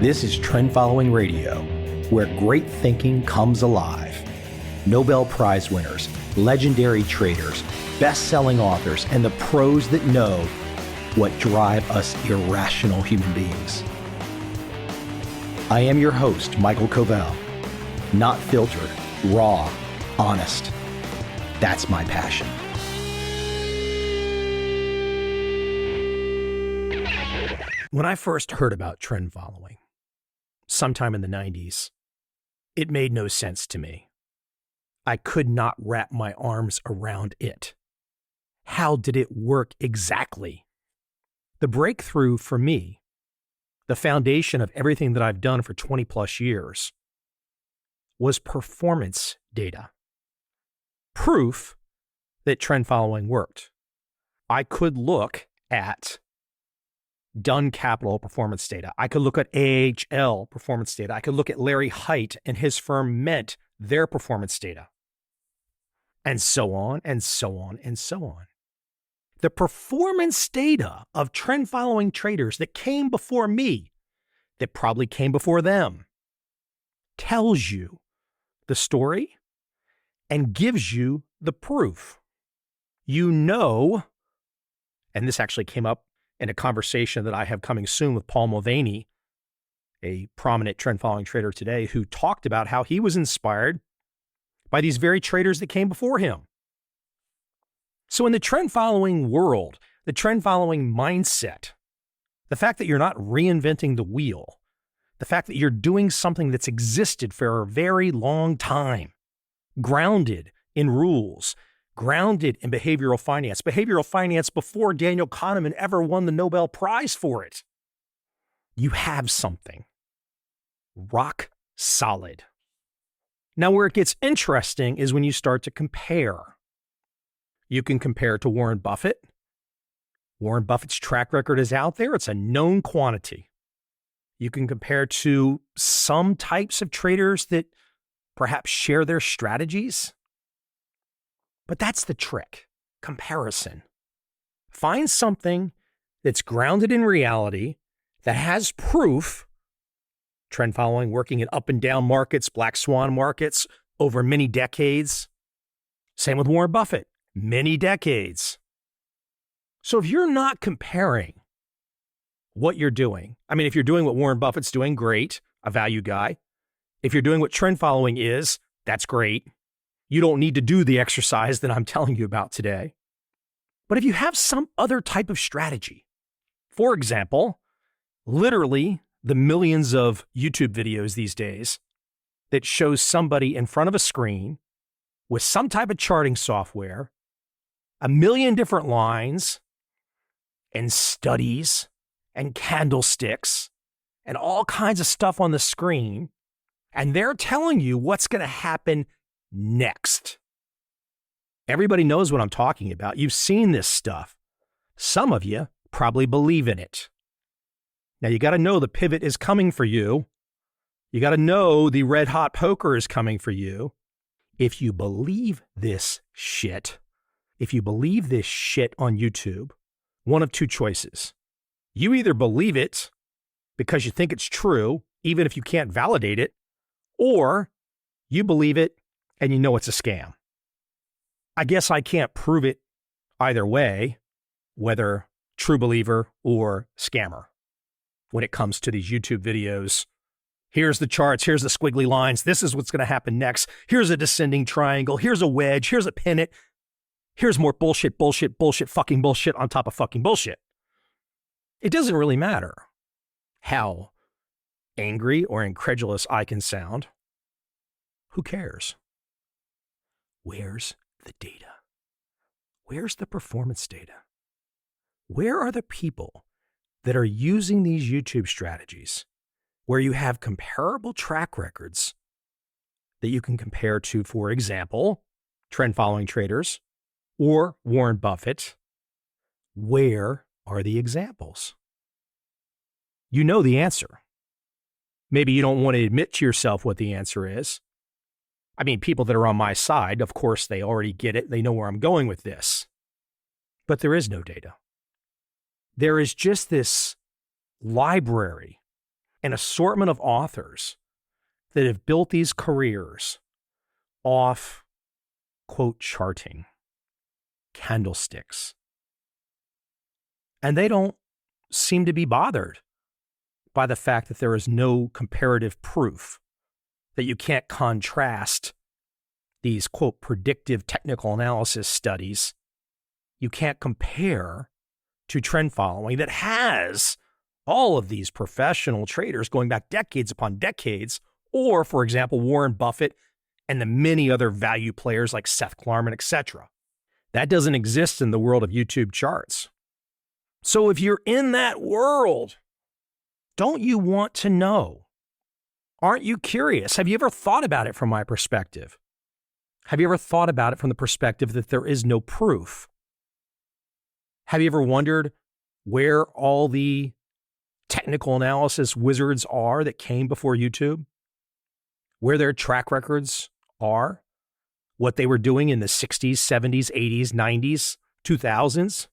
This is Trend Following Radio, where great thinking comes alive. Nobel Prize winners, legendary traders, best-selling authors, and the pros that know what drive us irrational human beings. I am your host, Michael Covel. Not filtered, raw, honest. That's my passion. When I first heard about trend following, sometime in the 90s, it made no sense to me. I could not wrap my arms around it. How did it work exactly? The breakthrough for me, the foundation of everything that I've done for 20 plus years, was performance data. Proof that trend following worked. I could look at Dunn Capital performance data. I could look at AHL performance data. I could look at Larry Height and his firm Mint, their performance data. And so on, and so on, and so on. The performance data of trend following traders that came before me, that probably came before them, tells you the story and gives you the proof. You know, and this actually came up in a conversation that I have coming soon with Paul Mulvaney, a prominent trend following trader today, who talked about how he was inspired by these very traders that came before him. So in the trend following world, the trend following mindset, the fact that you're not reinventing the wheel, the fact that you're doing something that's existed for a very long time, grounded in rules, grounded in behavioral finance before Daniel Kahneman ever won the Nobel Prize for it. You have something rock solid. Now, where it gets interesting is when you start to compare. You can compare to Warren Buffett. Warren Buffett's track record is out there. It's a known quantity. You can compare to some types of traders that perhaps share their strategies. But that's the trick, comparison. Find something that's grounded in reality, that has proof, trend following working in up and down markets, black swan markets over many decades. Same with Warren Buffett, many decades. So if you're not comparing what you're doing, I mean, if you're doing what Warren Buffett's doing, great, a value guy. If you're doing what trend following is, that's great. You don't need to do the exercise that I'm telling you about today. But if you have some other type of strategy, for example, literally the millions of YouTube videos these days that shows somebody in front of a screen with some type of charting software, a million different lines and studies and candlesticks and all kinds of stuff on the screen, and they're telling you what's going to happen next. Everybody knows what I'm talking about. You've seen this stuff. Some of you probably believe in it. Now, you got to know the pivot is coming for you. You got to know the red hot poker is coming for you. If you believe this shit, on YouTube, one of two choices. You either believe it because you think it's true, even if you can't validate it, or you believe it and you know it's a scam. I guess I can't prove it either way, whether true believer or scammer. When it comes to these YouTube videos, here's the charts, here's the squiggly lines, this is what's going to happen next, here's a descending triangle, here's a wedge, here's a pennant, here's more bullshit, fucking bullshit on top of fucking bullshit. It doesn't really matter how angry or incredulous I can sound. Who cares? Where's the data? Where's the performance data? Where are the people that are using these YouTube strategies where you have comparable track records that you can compare to, for example, trend following traders or Warren Buffett? Where are the examples? You know the answer. Maybe you don't want to admit to yourself what the answer is. I mean, people that are on my side, of course, they already get it. They know where I'm going with this. But there is no data. There is just this library an assortment of authors that have built these careers off, quote, charting, candlesticks. And they don't seem to be bothered by the fact that there is no comparative proof, that you can't contrast these, quote, predictive technical analysis studies. You can't compare to trend following that has all of these professional traders going back decades upon decades, or, for example, Warren Buffett and the many other value players like Seth Klarman, etc. That doesn't exist in the world of YouTube charts. So if you're in that world, don't you want to know? Aren't you curious? Have you ever thought about it from my perspective? Have you ever thought about it from the perspective that there is no proof? Have you ever wondered where all the technical analysis wizards are that came before YouTube? Where their track records are? What they were doing in the 60s, 70s, 80s, 90s, 2000s?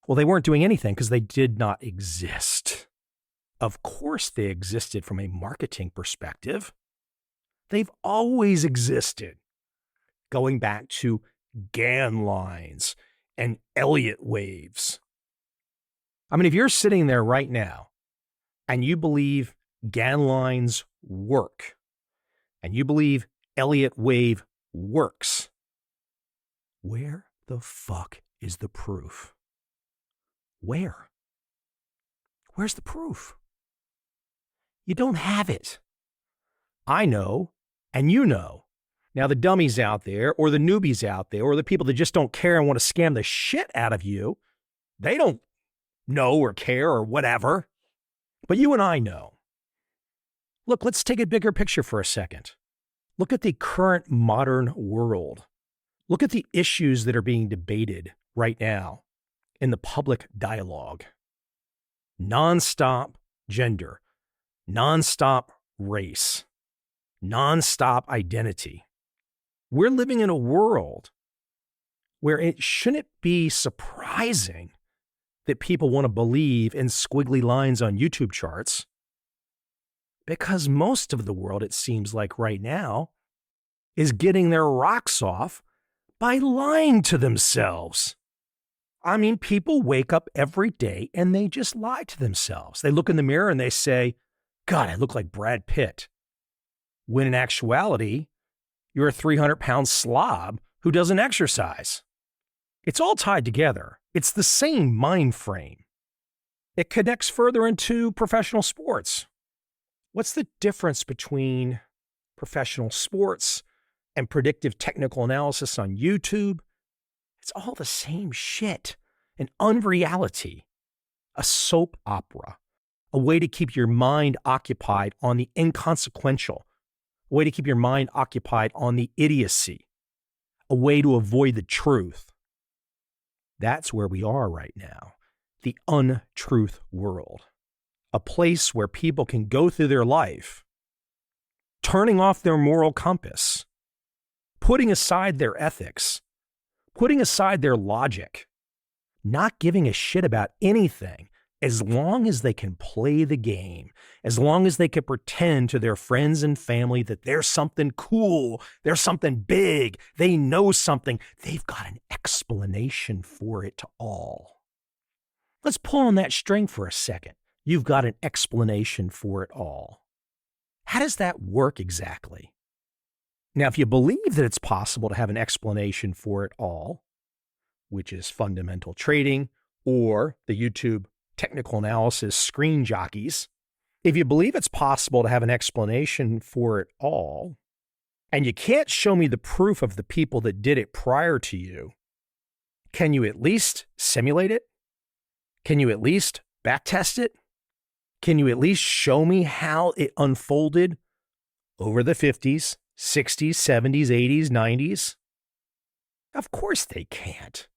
Well, they weren't doing anything because they did not exist. Of course they existed from a marketing perspective. They've always existed, going back to Gann lines and Elliott waves. I mean, if you're sitting there right now and you believe Gann lines work and you believe Elliott wave works, where the fuck is the proof? Where? Where's the proof? You don't have it. I know, and you know. Now, the dummies out there, or the newbies out there, or the people that just don't care and want to scam the shit out of you, they don't know or care or whatever. But you and I know. Look, let's take a bigger picture for a second. Look at the current modern world. Look at the issues that are being debated right now in the public dialogue. Nonstop gender, nonstop race, nonstop identity. We're living in a world where it shouldn't be surprising that people want to believe in squiggly lines on YouTube charts, because most of the world, it seems like right now, is getting their rocks off by lying to themselves. I mean, people wake up every day and they just lie to themselves. They look in the mirror and they say, God, I look like Brad Pitt. When in actuality, you're a 300-pound slob who doesn't exercise. It's all tied together. It's the same mind frame. It connects further into professional sports. What's the difference between professional sports and predictive technical analysis on YouTube? It's all the same shit. An unreality, a soap opera, a way to keep your mind occupied on the inconsequential, a way to keep your mind occupied on the idiocy, a way to avoid the truth. That's where we are right now, the untruth world, a place where people can go through their life, turning off their moral compass, putting aside their ethics, putting aside their logic, not giving a shit about anything, as long as they can play the game, as long as they can pretend to their friends and family that they're something cool, they're something big, they know something, they've got an explanation for it all. Let's pull on that string for a second. You've got an explanation for it all. How does that work exactly? Now, if you believe that it's possible to have an explanation for it all, which is fundamental trading or the YouTube technical analysis screen jockeys, if you believe it's possible to have an explanation for it all, and you can't show me the proof of the people that did it prior to you, can you at least simulate it? Can you at least backtest it? Can you at least show me how it unfolded over the 50s, 60s, 70s, 80s, 90s? Of course they can't.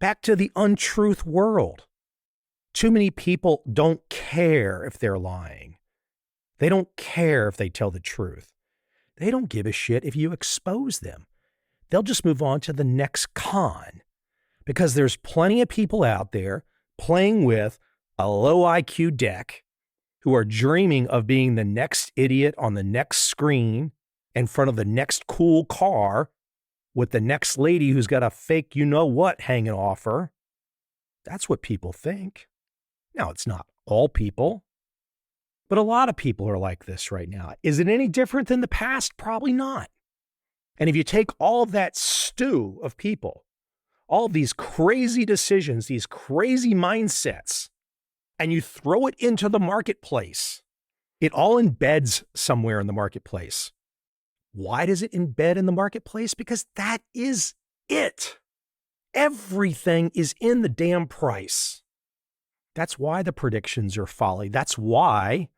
Back to the untruth world. Too many people don't care if they're lying. They don't care if they tell the truth. They don't give a shit if you expose them. They'll just move on to the next con, because there's plenty of people out there playing with a low IQ deck who are dreaming of being the next idiot on the next screen in front of the next cool car with the next lady who's got a fake you-know-what hanging off her. That's what people think. Now, it's not all people, but a lot of people are like this right now. Is it any different than the past? Probably not. And if you take all of that stew of people, all of these crazy decisions, these crazy mindsets, and you throw it into the marketplace, it all embeds somewhere in the marketplace. Why does it embed in the marketplace? Because that is it. Everything is in the damn price. That's why the predictions are folly. That's why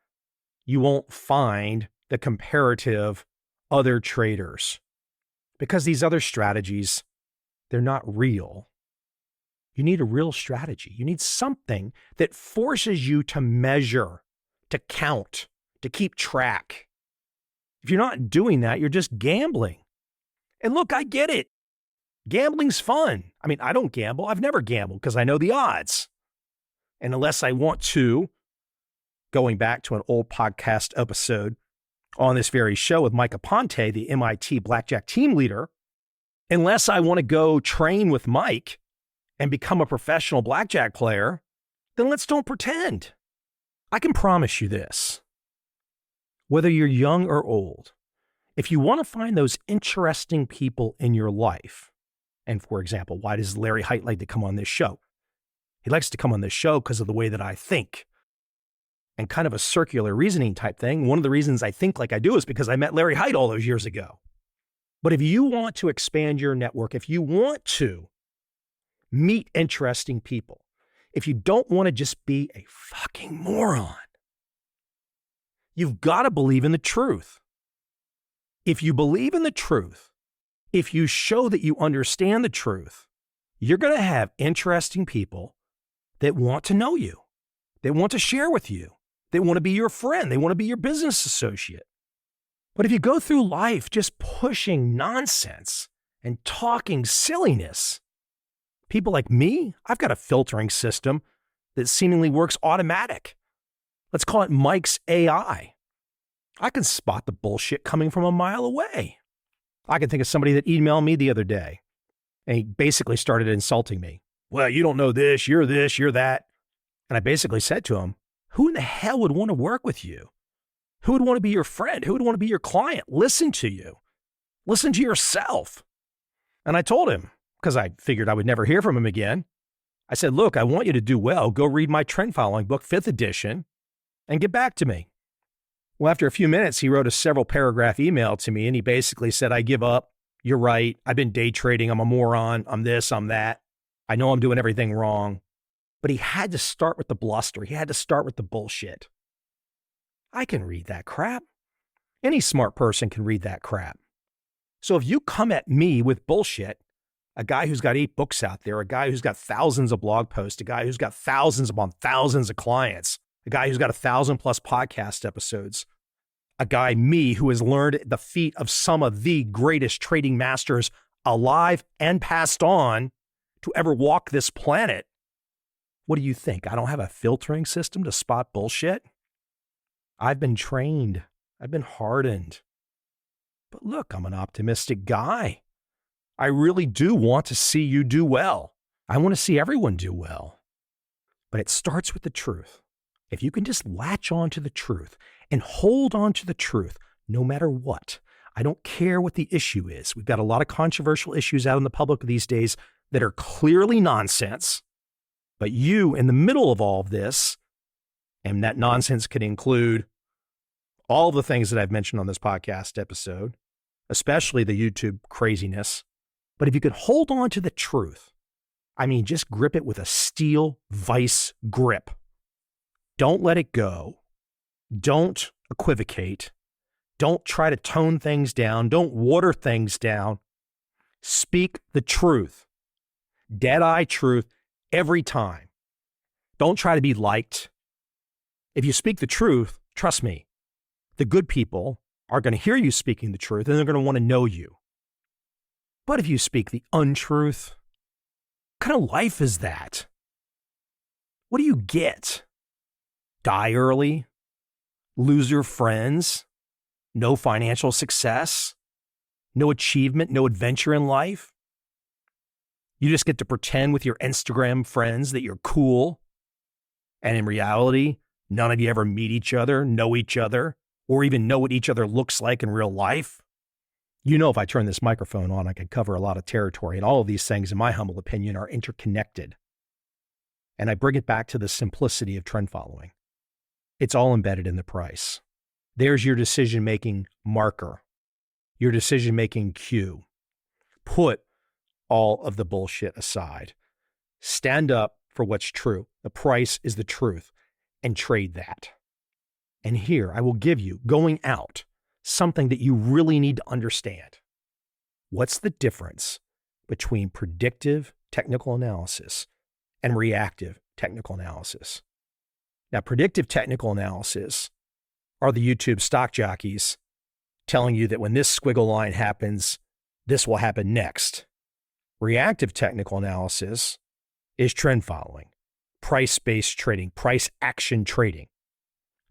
you won't find the comparative other traders. Because these other strategies, they're not real. You need a real strategy. You need something that forces you to measure, to count, to keep track. If you're not doing that, you're just gambling. And look, I get it. Gambling's fun. I mean, I don't gamble. I've never gambled because I know the odds. And unless I want to, going back to an old podcast episode on this very show with Michael Covel, the MIT blackjack team leader, unless I want to go train with Mike and become a professional blackjack player, then let's don't pretend. I can promise you this. Whether you're young or old, if you want to find those interesting people in your life, and for example, why does Larry Height like to come on this show? He likes to come on this show because of the way that I think. And kind of a circular reasoning type thing. One of the reasons I think like I do is because I met Larry Height all those years ago. But if you want to expand your network, if you want to meet interesting people, if you don't want to just be a fucking moron, you've got to believe in the truth. If you believe in the truth, if you show that you understand the truth, you're going to have interesting people that want to know you. They want to share with you. They want to be your friend. They want to be your business associate. But if you go through life just pushing nonsense and talking silliness, people like me, I've got a filtering system that seemingly works automatic. Let's call it Mike's AI. I can spot the bullshit coming from a mile away. I can think of somebody that emailed me the other day, and he basically started insulting me. Well, you don't know this, you're that. And I basically said to him, who in the hell would want to work with you? Who would want to be your friend? Who would want to be your client? Listen to you. Listen to yourself. And I told him, because I figured I would never hear from him again, I said, look, I want you to do well. Go read my trend following book, 5th edition, and get back to me. Well, after a few minutes, he wrote a several paragraph email to me, and he basically said, I give up. You're right. I've been day trading. I'm a moron. I'm this, I'm that. I know I'm doing everything wrong. But he had to start with the bluster. He had to start with the bullshit. I can read that crap. Any smart person can read that crap. So if you come at me with bullshit, a guy who's got 8 books out there, a guy who's got thousands of blog posts, a guy who's got thousands upon thousands of clients, a guy who's got 1,000+ podcast episodes, a guy, me, who has learned the feat of some of the greatest trading masters alive and passed on to ever walk this planet. What do you think? I don't have a filtering system to spot bullshit? I've been trained. I've been hardened. But look, I'm an optimistic guy. I really do want to see you do well. I want to see everyone do well. But it starts with the truth. If you can just latch on to the truth and hold on to the truth, no matter what, I don't care what the issue is. We've got a lot of controversial issues out in the public these days that are clearly nonsense. But you, in the middle of all of this, and that nonsense could include all the things that I've mentioned on this podcast episode, especially the YouTube craziness. But if you could hold on to the truth, I mean, just grip it with a steel vice grip. Don't let it go. Don't equivocate. Don't try to tone things down. Don't water things down. Speak the truth. Dead-eye truth every time. Don't try to be liked. If you speak the truth, trust me, the good people are going to hear you speaking the truth and they're going to want to know you. But if you speak the untruth, what kind of life is that? What do you get? Die early? loser friends, no financial success, no achievement, no adventure in life. You just get to pretend with your Instagram friends that you're cool. And in reality, none of you ever meet each other, know each other, or even know what each other looks like in real life. You know, if I turn this microphone on, I could cover a lot of territory. And all of these things, in my humble opinion, are interconnected. And I bring it back to the simplicity of trend following. It's all embedded in the price. There's your decision-making marker, your decision-making cue. Put all of the bullshit aside. Stand up for what's true. The price is the truth, and trade that. And here I will give you, going out, something that you really need to understand. What's the difference between predictive technical analysis and reactive technical analysis? Now, predictive technical analysis are the YouTube stock jockeys telling you that when this squiggle line happens, this will happen next. Reactive technical analysis is trend following, price-based trading, price action trading.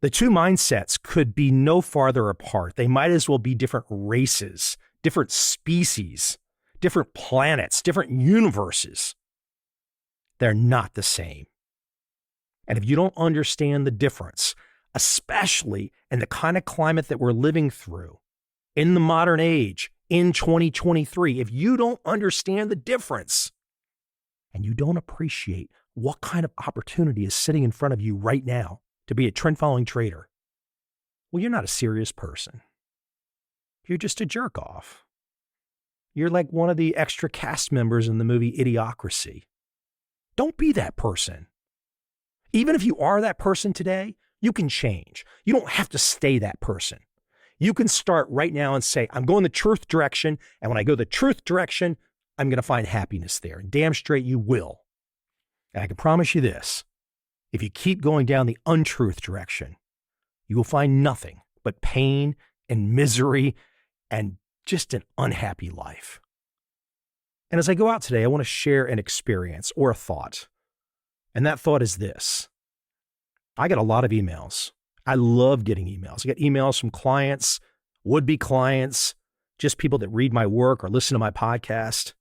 The two mindsets could be no farther apart. They might as well be different races, different species, different planets, different universes. They're not the same. And if you don't understand the difference, especially in the kind of climate that we're living through in the modern age, in 2023, if you don't understand the difference and you don't appreciate what kind of opportunity is sitting in front of you right now to be a trend following trader, well, you're not a serious person. You're just a jerk off. You're like one of the extra cast members in the movie Idiocracy. Don't be that person. Even if you are that person today, you can change. You don't have to stay that person. You can start right now and say, I'm going the truth direction. And when I go the truth direction, I'm going to find happiness there. And damn straight you will. And I can promise you this. If you keep going down the untruth direction, you will find nothing but pain and misery and just an unhappy life. And as I go out today, I want to share an experience or a thought. And that thought is this. I get a lot of emails. I love getting emails. I get emails from clients, would-be clients, just people that read my work or listen to my podcast.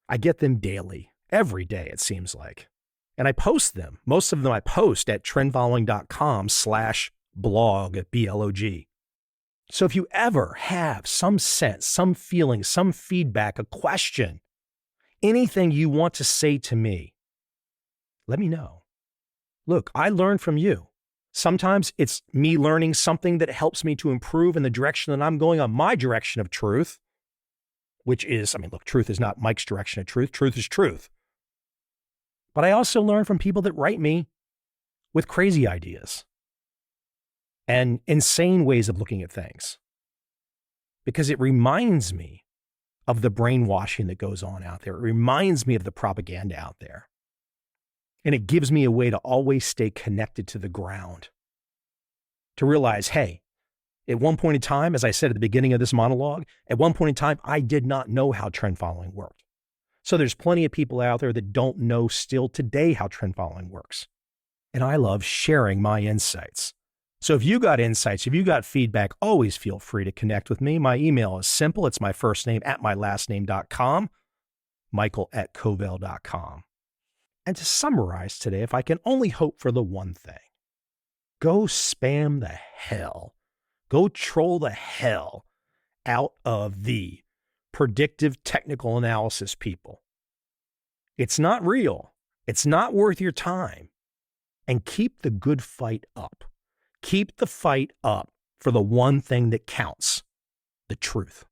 I get them daily, every day, it seems like. And I post them. Most of them I post at trendfollowing.com/blog, B-L-O-G. So if you ever have some sense, some feeling, some feedback, a question, anything you want to say to me, let me know. Look, I learn from you. Sometimes it's me learning something that helps me to improve in the direction that I'm going on my direction of truth, which is, look, truth is not Mike's direction of truth. Truth is truth. But I also learn from people that write me with crazy ideas and insane ways of looking at things, because it reminds me of the brainwashing that goes on out there. It reminds me of the propaganda out there. And it gives me a way to always stay connected to the ground, to realize, hey, at one point in time, as I said at the beginning of this monologue, at one point in time, I did not know how trend following worked. So there's plenty of people out there that don't know still today how trend following works. And I love sharing my insights. So if you got insights, if you got feedback, always feel free to connect with me. My email is simple. It's my first name at my last name.com, michael@covel.com. And to summarize today, if I can only hope for the one thing, go spam the hell, go troll the hell out of the predictive technical analysis people. It's not real. It's not worth your time. And keep the good fight up. Keep the fight up for the one thing that counts, the truth.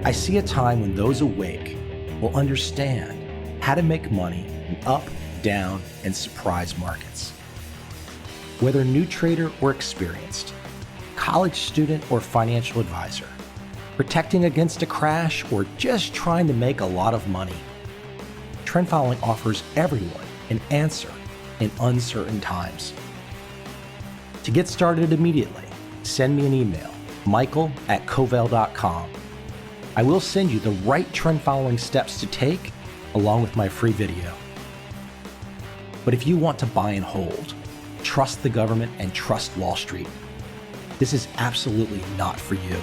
I see a time when those awake will understand how to make money in up, down, and surprise markets. Whether new trader or experienced, college student or financial advisor, protecting against a crash or just trying to make a lot of money, trend following offers everyone an answer in uncertain times. To get started immediately, send me an email, michael@covel.com. I will send you the right trend following steps to take along with my free video. But if you want to buy and hold, trust the government and trust Wall Street, this is absolutely not for you.